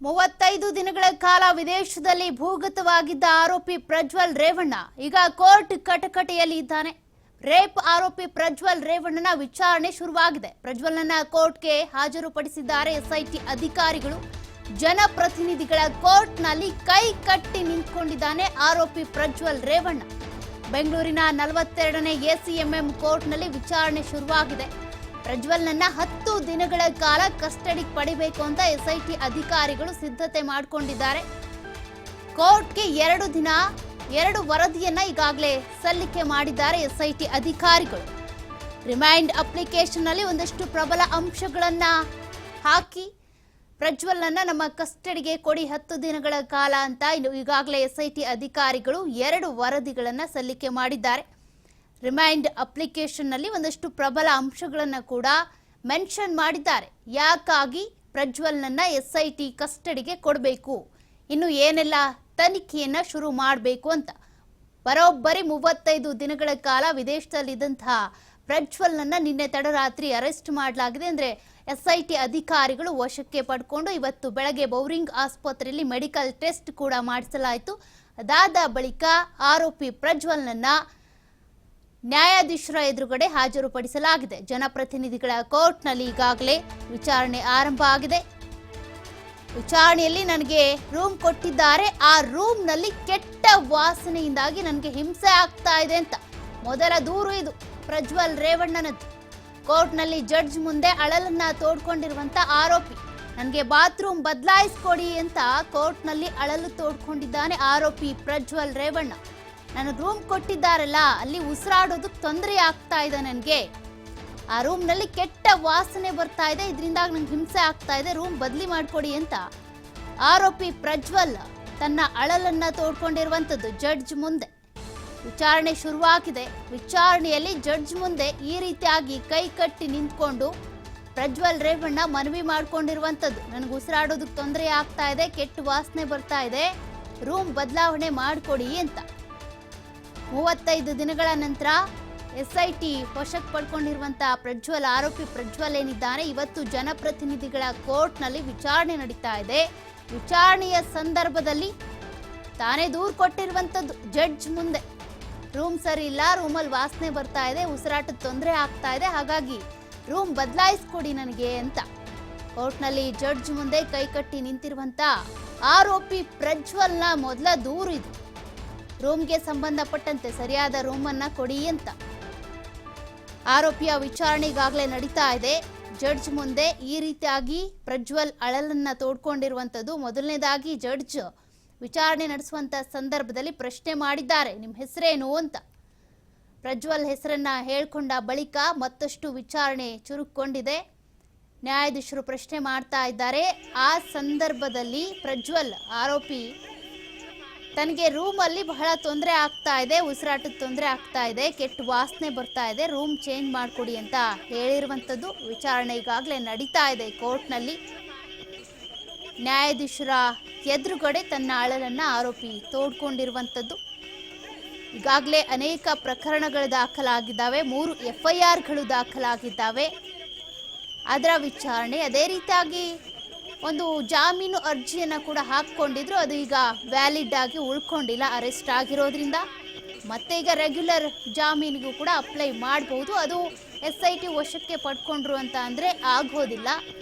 35 ದಿನಗಳ ಕಾಲ ವಿದೇಶದಲ್ಲಿ ಭೂಗತವಾಗಿದ್ದ ಆರೋಪಿ ಪ್ರಜ್ವಲ್ ರೇವಣ್ಣ ಈಗ ಕೋರ್ಟ್ ಕಟಕಟೆಯಲ್ಲಿ ಇದ್ದಾನೆ. ರೇಪ್ ಆರೋಪಿ ಪ್ರಜ್ವಲ್ ರೇವಣ್ಣನ ವಿಚಾರಣೆ ಶುರುವಾಗಿದೆ. ಪ್ರಜ್ವಲ್ನನ್ನ ಕೋರ್ಟ್ಗೆ ಹಾಜರುಪಡಿಸಿದ್ದಾರೆ ಎಸ್ಐಟಿ ಅಧಿಕಾರಿಗಳು. ಜನಪ್ರತಿನಿಧಿಗಳ ಕೋರ್ಟ್ನಲ್ಲಿ ಕೈ ಕಟ್ಟಿ ನಿಂತ್ಕೊಂಡಿದ್ದಾನೆ ಆರೋಪಿ ಪ್ರಜ್ವಲ್ ರೇವಣ್ಣ. ಬೆಂಗಳೂರಿನ 42ನೇ ಎಸಿಎಂಎಂ ಕೋರ್ಟ್ನಲ್ಲಿ ವಿಚಾರಣೆ ಶುರುವಾಗಿದೆ. ಪ್ರಜ್ವಲ್ನನ್ನ 10 ದಿನಗಳ ಕಾಲ ಕಸ್ಟಡಿಗೆ ಪಡಿಬೇಕು ಅಂತ ಎಸ್ಐಟಿ ಅಧಿಕಾರಿಗಳು ಸಿದ್ಧತೆ ಮಾಡಿಕೊಂಡಿದ್ದಾರೆ. ಕೋರ್ಟ್ಗೆ 2 ದಿನ 2 ವರದಿಯನ್ನ ಈಗಾಗಲೇ ಸಲ್ಲಿಕೆ ಮಾಡಿದ್ದಾರೆ ಎಸ್ಐಟಿ ಅಧಿಕಾರಿಗಳು. ರಿಮೈಂಡ್ ಅಪ್ಲಿಕೇಶನ್ ನಲ್ಲಿ ಒಂದಷ್ಟು ಪ್ರಬಲ ಅಂಶಗಳನ್ನ ಹಾಕಿ ಪ್ರಜ್ವಲ್ನನ್ನ ನಮ್ಮ ಕಸ್ಟಡಿಗೆ ಕೊಡಿ 10 ದಿನಗಳ ಕಾಲ ಅಂತ ಈಗಾಗಲೇ ಎಸ್ಐಟಿ ಅಧಿಕಾರಿಗಳು 2 ವರದಿಗಳನ್ನ ಸಲ್ಲಿಕೆ ಮಾಡಿದ್ದಾರೆ. ರಿಮೈಂಡ್ ಅಪ್ಲಿಕೇಶನ್ ನಲ್ಲಿ ಒಂದಷ್ಟು ಪ್ರಬಲ ಅಂಶಗಳನ್ನು ಕೂಡ ಮೆನ್ಷನ್ ಮಾಡಿದ್ದಾರೆ. ಯಾಕಾಗಿ ಪ್ರಜ್ವಲ್ನನ್ನ ಎಸ್ಐಟಿ ಕಸ್ಟಡಿಗೆ ಕೊಡಬೇಕು, ಇನ್ನು ಏನೆಲ್ಲ ತನಿಖೆಯನ್ನ ಶುರು ಮಾಡಬೇಕು ಅಂತ. ಬರೋಬ್ಬರಿ 35 ದಿನಗಳ ಕಾಲ ವಿದೇಶದಲ್ಲಿದ್ದಂತಹ ಪ್ರಜ್ವಲ್ನನ್ನ ನಿನ್ನೆ ತಡರಾತ್ರಿ ಅರೆಸ್ಟ್ ಮಾಡಲಾಗಿದೆ. ಅಂದ್ರೆ ಎಸ್ಐಟಿ ಅಧಿಕಾರಿಗಳು ವಶಕ್ಕೆ ಪಡ್ಕೊಂಡು ಇವತ್ತು ಬೆಳಗ್ಗೆ ಬೌರಿಂಗ್ ಆಸ್ಪತ್ರೆಯಲ್ಲಿ ಮೆಡಿಕಲ್ ಟೆಸ್ಟ್ ಕೂಡ ಮಾಡಿಸಲಾಯಿತು. ಅದಾದ ಬಳಿಕ ಆರೋಪಿ ಪ್ರಜ್ವಲ್ನನ್ನ ನ್ಯಾಯಾಧೀಶರ ಎದುರುಗಡೆ ಹಾಜರುಪಡಿಸಲಾಗಿದೆ. ಜನಪ್ರತಿನಿಧಿಗಳ ಕೋರ್ಟ್ನಲ್ಲಿ ಈಗಾಗಲೇ ವಿಚಾರಣೆ ಆರಂಭ ಆಗಿದೆ. ವಿಚಾರಣೆಯಲ್ಲಿ ನನಗೆ ರೂಮ್ ಕೊಟ್ಟಿದ್ದಾರೆ, ಆ ರೂಮ್ನಲ್ಲಿ ಕೆಟ್ಟ ವಾಸನೆಯಿಂದಾಗಿ ನನಗೆ ಹಿಂಸೆ ಆಗ್ತಾ ಇದೆ ಅಂತ ಮೊದಲ ದೂರು ಇದು ಪ್ರಜ್ವಲ್ ರೇವಣ್ಣನದ್ದು. ಕೋರ್ಟ್ನಲ್ಲಿ ಜಡ್ಜ್ ಮುಂದೆ ಅಳಲನ್ನ ತೋಡ್ಕೊಂಡಿರುವಂತ ಆರೋಪಿ ನನಗೆ ಬಾತ್ರೂಮ್ ಬದಲಾಯಿಸ್ಕೊಡಿ ಅಂತ ಕೋರ್ಟ್ನಲ್ಲಿ ಅಳಲು ತೋಡ್ಕೊಂಡಿದ್ದಾನೆ ಆರೋಪಿ ಪ್ರಜ್ವಲ್ ರೇವಣ್ಣ. ನನಗೆ ರೂಮ್ ಕೊಟ್ಟಿದ್ದಾರಲ್ಲ, ಅಲ್ಲಿ ಉಸಿರಾಡೋದಕ್ಕೆ ತೊಂದರೆ ಆಗ್ತಾ ಇದೆ, ನನಗೆ ಆ ರೂಮ್ನಲ್ಲಿ ಕೆಟ್ಟ ವಾಸನೆ ಬರ್ತಾ ಇದೆ, ಇದರಿಂದಾಗಿ ನಂಗೆ ಹಿಂಸೆ ಆಗ್ತಾ ಇದೆ, ರೂಮ್ ಬದಲಿ ಮಾಡಿಕೊಡಿ ಅಂತ ಆರೋಪಿ ಪ್ರಜ್ವಲ್ ತನ್ನ ಅಳಲನ್ನ ತೋಡ್ಕೊಂಡಿರುವಂಥದ್ದು ಜಡ್ಜ್ ಮುಂದೆ. ವಿಚಾರಣೆ ಶುರುವಾಗಿದೆ. ವಿಚಾರಣೆಯಲ್ಲಿ ಜಡ್ಜ್ ಮುಂದೆ ಈ ರೀತಿಯಾಗಿ ಕೈ ಕಟ್ಟಿ ನಿಂತ್ಕೊಂಡು ಪ್ರಜ್ವಲ್ ರೇವಣ್ಣ ಮನವಿ ಮಾಡ್ಕೊಂಡಿರುವಂಥದ್ದು. ನನಗೆ ಉಸಿರಾಡೋದಕ್ಕೆ ತೊಂದರೆ ಆಗ್ತಾ ಇದೆ, ಕೆಟ್ಟ ವಾಸನೆ ಬರ್ತಾ ಇದೆ, ರೂಮ್ ಬದಲಾವಣೆ ಮಾಡಿಕೊಡಿ ಅಂತ. 35 ದಿನಗಳ ನಂತರ ಎಸ್ಐಟಿ ವಶಕ್ಕೆ ಪಡ್ಕೊಂಡಿರುವಂತಹ ಪ್ರಜ್ವಲ್, ಆರೋಪಿ ಪ್ರಜ್ವಲ್ ಏನಿದ್ದಾನೆ, ಇವತ್ತು ಜನಪ್ರತಿನಿಧಿಗಳ ಕೋರ್ಟ್ನಲ್ಲಿ ವಿಚಾರಣೆ ನಡೀತಾ ಇದೆ. ವಿಚಾರಣೆಯ ಸಂದರ್ಭದಲ್ಲಿ ತಾನೇ ದೂರು ಕೊಟ್ಟಿರುವಂಥದ್ದು ಜಡ್ಜ್ ಮುಂದೆ. ರೂಮ್ ಸರಿ ಇಲ್ಲ, ರೂಮಲ್ಲಿ ವಾಸನೆ ಬರ್ತಾ ಇದೆ, ಉಸಿರಾಟದ ತೊಂದರೆ ಆಗ್ತಾ ಇದೆ, ಹಾಗಾಗಿ ರೂಮ್ ಬದಲಾಯಿಸ್ಕೊಡಿ ನನಗೆ ಅಂತ ಕೋರ್ಟ್ನಲ್ಲಿ ಜಡ್ಜ್ ಮುಂದೆ ಕೈಕಟ್ಟಿ ನಿಂತಿರುವಂತ ಆರೋಪಿ ಪ್ರಜ್ವಲ್ನ ಮೊದಲ ದೂರು ಇದು. ರೂಮ್ಗೆ ಸಂಬಂಧಪಟ್ಟಂತೆ ಸರಿಯಾದ ರೂಮನ್ನ ಕೊಡಿ ಅಂತ. ಆರೋಪಿಯ ವಿಚಾರಣೆ ಈಗಾಗಲೇ ನಡೀತಾ ಇದೆ. ಜಡ್ಜ್ ಮುಂದೆ ಈ ರೀತಿಯಾಗಿ ಪ್ರಜ್ವಲ್ ಅಳಲನ್ನ ತೋಡ್ಕೊಂಡಿರುವಂಥದ್ದು. ಮೊದಲನೇದಾಗಿ ಜಡ್ಜ್ ವಿಚಾರಣೆ ನಡೆಸುವಂತ ಸಂದರ್ಭದಲ್ಲಿ ಪ್ರಶ್ನೆ ಮಾಡಿದ್ದಾರೆ, ನಿಮ್ಮ ಹೆಸರೇನು ಅಂತ. ಪ್ರಜ್ವಲ್ ಹೆಸರನ್ನ ಹೇಳ್ಕೊಂಡ ಬಳಿಕ ಮತ್ತಷ್ಟು ವಿಚಾರಣೆ ಚುರುಕೊಂಡಿದೆ. ನ್ಯಾಯಾಧೀಶರು ಪ್ರಶ್ನೆ ಮಾಡ್ತಾ ಇದ್ದಾರೆ. ಆ ಸಂದರ್ಭದಲ್ಲಿ ಪ್ರಜ್ವಲ್ ಆರೋಪಿ ತನಗೆ ರೂಮಲ್ಲಿ ಬಹಳ ತೊಂದರೆ ಆಗ್ತಾ ಇದೆ, ಉಸಿರಾಟದ ತೊಂದರೆ ಆಗ್ತಾ ಇದೆ, ಕೆಟ್ಟ ವಾಸನೆ ಬರ್ತಾ ಇದೆ, ರೂಮ್ ಚೇಂಜ್ ಮಾಡಿಕೊಡಿ ಅಂತ ಹೇಳಿರುವಂಥದ್ದು. ವಿಚಾರಣೆ ಈಗಾಗಲೇ ನಡೀತಾ ಇದೆ ಕೋರ್ಟ್ನಲ್ಲಿ. ನ್ಯಾಯಾಧೀಶರ ಎದುರುಗಡೆ ತನ್ನ ಅಳಲನ್ನ ಆರೋಪಿ ತೋಡ್ಕೊಂಡಿರುವಂಥದ್ದು. ಈಗಾಗಲೇ ಅನೇಕ ಪ್ರಕರಣಗಳು ದಾಖಲಾಗಿದ್ದಾವೆ, 3 FIRಗಳು ದಾಖಲಾಗಿದ್ದಾವೆ. ಅದರ ವಿಚಾರಣೆ, ಅದೇ ರೀತಿಯಾಗಿ ಒಂದು ಜಾಮೀನು ಅರ್ಜಿಯನ್ನು ಕೂಡ ಹಾಕ್ಕೊಂಡಿದ್ರು, ಅದು ಈಗ ವ್ಯಾಲಿಡ್ ಆಗಿ ಉಳ್ಕೊಂಡಿಲ್ಲ ಅರೆಸ್ಟ್ ಆಗಿರೋದ್ರಿಂದ. ಮತ್ತೆ ಈಗ ರೆಗ್ಯುಲರ್ ಜಾಮೀನಿಗೂ ಕೂಡ ಅಪ್ಲೈ ಮಾಡಬಹುದು. ಅದು SIT ವಶಕ್ಕೆ ಪಡ್ಕೊಂಡ್ರು ಅಂತ ಅಂದರೆ ಆಗೋದಿಲ್ಲ.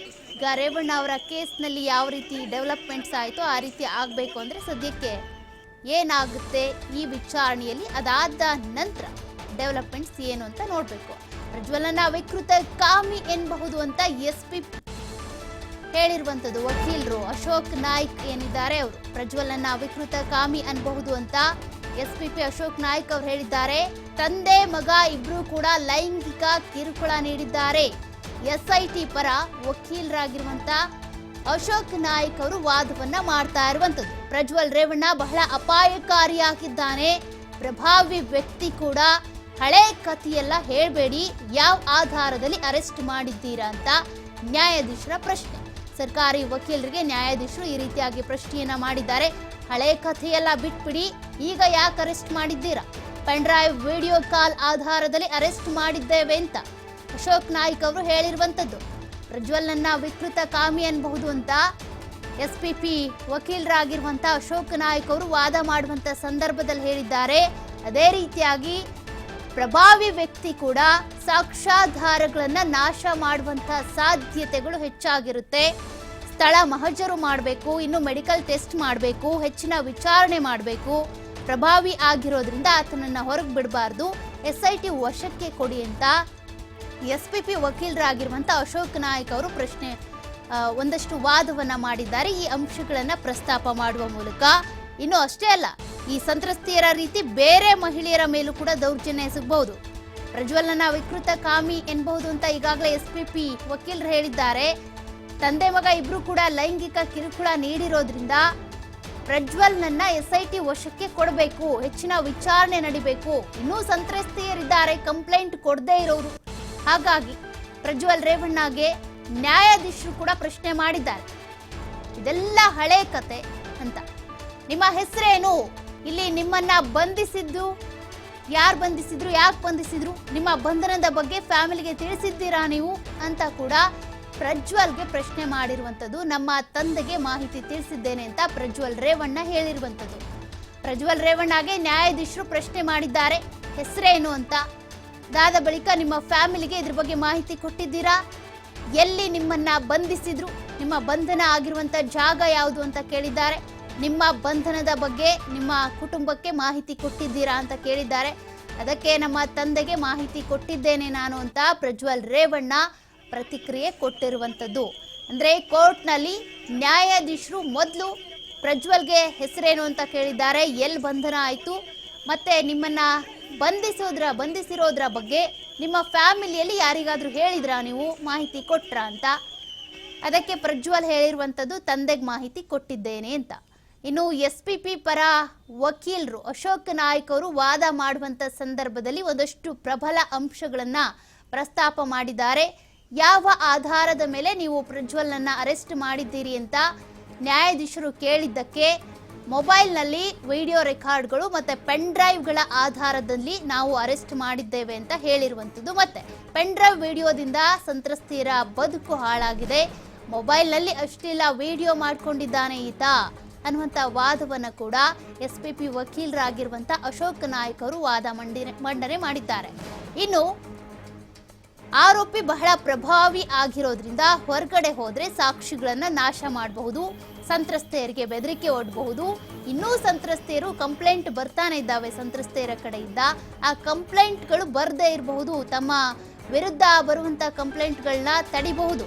ಈಗ ರೇವಣ್ಣ ಅವರ ಕೇಸ್ನಲ್ಲಿ ಯಾವ ರೀತಿ ಡೆವಲಪ್ಮೆಂಟ್ಸ್ ಆಯಿತು ಆ ರೀತಿ ಆಗಬೇಕು ಅಂದರೆ ಸದ್ಯಕ್ಕೆ ಏನಾಗುತ್ತೆ ಈ ವಿಚಾರಣೆಯಲ್ಲಿ, ಅದಾದ ನಂತರ ಡೆವಲಪ್ಮೆಂಟ್ಸ್ ಏನು ಅಂತ ನೋಡಬೇಕು. ಪ್ರಜ್ವಲನ ವಿಕೃತ ಕಾಮಿ ಎನ್ನಬಹುದು ಅಂತ SP ಹೇಳಿರುವಂಥದ್ದು. ವಕೀಲರು ಅಶೋಕ್ ನಾಯ್ಕ್ ಏನಿದ್ದಾರೆ, ಅವರು ಪ್ರಜ್ವಲನ ವಿಕೃತ ಕಾಮಿ ಅನ್ಬಹುದು ಅಂತ SPP ಅಶೋಕ್ ನಾಯ್ಕ್ ಅವರು ಹೇಳಿದ್ದಾರೆ. ತಂದೆ ಮಗ ಇಬ್ರು ಕೂಡ ಲೈಂಗಿಕ ಕಿರುಕುಳ ನೀಡಿದ್ದಾರೆ. SIT ಪರ ವಕೀಲರಾಗಿರುವಂತ ಅಶೋಕ್ ನಾಯ್ಕ್ ಅವರು ವಾದವನ್ನ ಮಾಡ್ತಾ ಇರುವಂಥದ್ದು. ಪ್ರಜ್ವಲ್ ರೇವಣ್ಣ ಬಹಳ ಅಪಾಯಕಾರಿಯಾಗಿದ್ದಾನೆ, ಪ್ರಭಾವಿ ವ್ಯಕ್ತಿ ಕೂಡ, ಹಳೆ ಕಥೆಯೆಲ್ಲ ಹೇಳಬೇಡಿ, ಯಾವ ಆಧಾರದಲ್ಲಿ ಅರೆಸ್ಟ್ ಮಾಡಿದ್ದೀರಾ ಅಂತ ನ್ಯಾಯಾಧೀಶರ ಪ್ರಶ್ನೆ. ಸರ್ಕಾರಿ ವಕೀಲರಿಗೆ ನ್ಯಾಯಾಧೀಶರು ಈ ರೀತಿಯಾಗಿ ಪ್ರಶ್ನೆಯನ್ನ ಮಾಡಿದ್ದಾರೆ. ಹಳೆ ಕಥೆಯೆಲ್ಲ ಬಿಟ್ಬಿಡಿ, ಈಗ ಯಾಕೆ ಅರೆಸ್ಟ್ ಮಾಡಿದ್ದೀರಾ? ಪೆನ್ ಡ್ರೈವ್ ವಿಡಿಯೋ ಕಾಲ್ ಆಧಾರದಲ್ಲಿ ಅರೆಸ್ಟ್ ಮಾಡಿದ್ದೇವೆ ಅಂತ ಅಶೋಕ್ ನಾಯ್ಕ್ ಅವರು ಹೇಳಿರುವಂಥದ್ದು. ಪ್ರಜ್ವಲ್ನನ್ನ ವಿಕೃತ ಕಾಮಿ ಅನ್ಬಹುದು ಅಂತ ಎಸ್ಪಿಪಿ ವಕೀಲರಾಗಿರುವಂತಹ ಅಶೋಕ್ ನಾಯ್ಕ್ ಅವರು ವಾದ ಮಾಡುವಂತ ಸಂದರ್ಭದಲ್ಲಿ ಹೇಳಿದ್ದಾರೆ. ಅದೇ ರೀತಿಯಾಗಿ ಪ್ರಭಾವಿ ವ್ಯಕ್ತಿ ಕೂಡ ಸಾಕ್ಷ್ಯಾಧಾರಗಳನ್ನ ನಾಶ ಮಾಡುವಂತ ಸಾಧ್ಯತೆಗಳು ಹೆಚ್ಚಾಗಿರುತ್ತೆ. ಸ್ಥಳ ಮಹಜರು ಮಾಡಬೇಕು, ಇನ್ನು ಮೆಡಿಕಲ್ ಟೆಸ್ಟ್ ಮಾಡಬೇಕು, ಹೆಚ್ಚಿನ ವಿಚಾರಣೆ ಮಾಡಬೇಕು. ಪ್ರಭಾವಿ ಆಗಿರೋದ್ರಿಂದ ಆತನನ್ನ ಹೊರಗೆ ಬಿಡಬಾರ್ದು, SIT ವಶಕ್ಕೆ ಕೊಡಿ ಅಂತ ಎಸ್ಪಿಪಿ ವಕೀಲರಾಗಿರುವಂತ ಅಶೋಕ್ ನಾಯ್ಕ್ ಅವರು ಒಂದಷ್ಟು ವಾದವನ್ನ ಮಾಡಿದ್ದಾರೆ ಈ ಅಂಶಗಳನ್ನ ಪ್ರಸ್ತಾಪ ಮಾಡುವ ಮೂಲಕ. ಇನ್ನು ಅಷ್ಟೇ ಅಲ್ಲ, ಈ ಸಂತ್ರಸ್ತೆಯರ ರೀತಿ ಬೇರೆ ಮಹಿಳೆಯರ ಮೇಲೂ ಕೂಡ ದೌರ್ಜನ್ಯ ಎಸಗಬಹುದು. ಪ್ರಜ್ವಲ್ನ ವಿಕೃತ ಕಾಮಿ ಎನ್ನಬಹುದು ಅಂತ ಈಗಾಗಲೇ ಎಸ್ಪಿಪಿ ವಕೀಲರು ಹೇಳಿದ್ದಾರೆ. ತಂದೆ ಮಗ ಇಬ್ರು ಕೂಡ ಲೈಂಗಿಕ ಕಿರುಕುಳ ನೀಡಿರೋದ್ರಿಂದ ಪ್ರಜ್ವಲ್ನನ್ನ SIT ವಶಕ್ಕೆ ಕೊಡಬೇಕು, ಹೆಚ್ಚಿನ ವಿಚಾರಣೆ ನಡಿಬೇಕು. ಇನ್ನೂ ಸಂತ್ರಸ್ತೆಯರಿದ್ದಾರೆ ಕಂಪ್ಲೇಂಟ್ ಕೊಡದೇ ಇರೋರು. ಹಾಗಾಗಿ ಪ್ರಜ್ವಲ್ ರೇವಣ್ಣಗೆ ನ್ಯಾಯಾಧೀಶರು ಕೂಡ ಪ್ರಶ್ನೆ ಮಾಡಿದ್ದಾರೆ. ಇದೆಲ್ಲ ಹಳೆ ಕತೆ ಅಂತ. ನಿಮ್ಮ ಹೆಸರೇನು? ಇಲ್ಲಿ ನಿಮ್ಮನ್ನ ಬಂಧಿಸಿದ್ದು ಯಾರು ಬಂಧಿಸಿದ್ರು, ಯಾಕೆ ಬಂಧಿಸಿದ್ರು, ನಿಮ್ಮ ಬಂಧನದ ಬಗ್ಗೆ ಫ್ಯಾಮಿಲಿಗೆ ತಿಳಿಸಿದ್ದೀರಾ ನೀವು ಅಂತ ಕೂಡ ಪ್ರಜ್ವಲ್ಗೆ ಪ್ರಶ್ನೆ ಮಾಡಿರುವಂಥದ್ದು. ನಮ್ಮ ತಂದೆಗೆ ಮಾಹಿತಿ ತಿಳಿಸಿದ್ದೇನೆ ಅಂತ ಪ್ರಜ್ವಲ್ ರೇವಣ್ಣ ಹೇಳಿರುವಂಥದ್ದು. ಪ್ರಜ್ವಲ್ ರೇವಣ್ಣಗೆ ನ್ಯಾಯಾಧೀಶರು ಪ್ರಶ್ನೆ ಮಾಡಿದ್ದಾರೆ, ಹೆಸರೇನು ಅಂತ. ಅದಾದ ಬಳಿಕ ನಿಮ್ಮ ಫ್ಯಾಮಿಲಿಗೆ ಇದ್ರ ಬಗ್ಗೆ ಮಾಹಿತಿ ಕೊಟ್ಟಿದ್ದೀರಾ, ಎಲ್ಲಿ ನಿಮ್ಮನ್ನ ಬಂಧಿಸಿದ್ರು, ನಿಮ್ಮ ಬಂಧನ ಆಗಿರುವಂತ ಜಾಗ ಯಾವುದು ಅಂತ ಕೇಳಿದ್ದಾರೆ. ನಿಮ್ಮ ಬಂಧನದ ಬಗ್ಗೆ ನಿಮ್ಮ ಕುಟುಂಬಕ್ಕೆ ಮಾಹಿತಿ ಕೊಟ್ಟಿದ್ದೀರಾ ಅಂತ ಕೇಳಿದ್ದಾರೆ. ಅದಕ್ಕೆ ನಮ್ಮ ತಂದೆಗೆ ಮಾಹಿತಿ ಕೊಟ್ಟಿದ್ದೇನೆ ನಾನು ಅಂತ ಪ್ರಜ್ವಲ್ ರೇವಣ್ಣ ಪ್ರತಿಕ್ರಿಯೆ ಕೊಟ್ಟಿರುವಂಥದ್ದು. ಅಂದ್ರೆ ಕೋರ್ಟ್ನಲ್ಲಿ ನ್ಯಾಯಾಧೀಶರು ಮೊದಲು ಪ್ರಜ್ವಲ್ಗೆ ಹೆಸರೇನು ಅಂತ ಕೇಳಿದ್ದಾರೆ, ಎಲ್ಲಿ ಬಂಧನ ಆಯಿತು, ಮತ್ತೆ ನಿಮ್ಮನ್ನ ಬಂಧಿಸಿರೋದ್ರ ಬಗ್ಗೆ ನಿಮ್ಮ ಫ್ಯಾಮಿಲಿಯಲ್ಲಿ ಯಾರಿಗಾದ್ರೂ ಹೇಳಿದ್ರಾ, ನೀವು ಮಾಹಿತಿ ಕೊಟ್ರಾ ಅಂತ. ಅದಕ್ಕೆ ಪ್ರಜ್ವಲ್ ಹೇಳಿರುವಂಥದ್ದು ತಂದೆಗೆ ಮಾಹಿತಿ ಕೊಟ್ಟಿದ್ದೇನೆ ಅಂತ. ಇನ್ನು SPP ಪರ ವಕೀಲರು ಅಶೋಕ್ ನಾಯ್ಕ್ ಅವರು ವಾದ ಮಾಡುವಂತ ಸಂದರ್ಭದಲ್ಲಿ ಒಂದಷ್ಟು ಪ್ರಬಲ ಅಂಶಗಳನ್ನ ಪ್ರಸ್ತಾಪ ಮಾಡಿದ್ದಾರೆ. ಯಾವ ಆಧಾರದ ಮೇಲೆ ನೀವು ಪ್ರಜ್ವಲ್ನನ್ನ ಅರೆಸ್ಟ್ ಮಾಡಿದ್ದೀರಿ ಅಂತ ನ್ಯಾಯಾಧೀಶರು ಕೇಳಿದ್ದಕ್ಕೆ ಮೊಬೈಲ್ನಲ್ಲಿ ವಿಡಿಯೋ ರೆಕಾರ್ಡ್ಗಳು ಮತ್ತೆ ಪೆನ್ ಡ್ರೈವ್ಗಳ ಆಧಾರದಲ್ಲಿ ನಾವು ಅರೆಸ್ಟ್ ಮಾಡಿದ್ದೇವೆ ಅಂತ ಹೇಳಿರುವಂಥದ್ದು. ಮತ್ತೆ ಪೆನ್ ಡ್ರೈವ್ ವಿಡಿಯೋದಿಂದ ಸಂತ್ರಸ್ತೆಯರ ಬದುಕು ಹಾಳಾಗಿದೆ, ಮೊಬೈಲ್ನಲ್ಲಿ ಅಶ್ಲೀಲ ವಿಡಿಯೋ ಮಾಡ್ಕೊಂಡಿದ್ದಾನೆ ಈತ ಅನ್ನುವಂಥ ವಾದವನ್ನು ಕೂಡ SPP ವಕೀಲರಾಗಿರುವಂಥ ಅಶೋಕ್ ನಾಯ್ಕ್ ಅವರು ವಾದ ಮಂಡನೆ ಮಾಡಿದ್ದಾರೆ. ಇನ್ನು ಆರೋಪಿ ಬಹಳ ಪ್ರಭಾವಿ ಆಗಿರೋದ್ರಿಂದ ಹೊರಗಡೆ ಹೋದ್ರೆ ಸಾಕ್ಷಿಗಳನ್ನ ನಾಶ ಮಾಡಬಹುದು, ಸಂತ್ರಸ್ತೆಯರಿಗೆ ಬೆದರಿಕೆ ಒಡ್ಡಬಹುದು. ಇನ್ನೂ ಸಂತ್ರಸ್ತೆಯರು ಕಂಪ್ಲೇಂಟ್ ಬರ್ತಾನೆ ಇದ್ದಾವೆ ಸಂತ್ರಸ್ತೆಯರ ಕಡೆಯಿಂದ. ಆ ಕಂಪ್ಲೇಂಟ್ಗಳು ಬರದೇ ಇರಬಹುದು, ತಮ್ಮ ವಿರುದ್ಧ ಬರುವಂತ ಕಂಪ್ಲೇಂಟ್ಗಳನ್ನ ತಡಿಬಹುದು.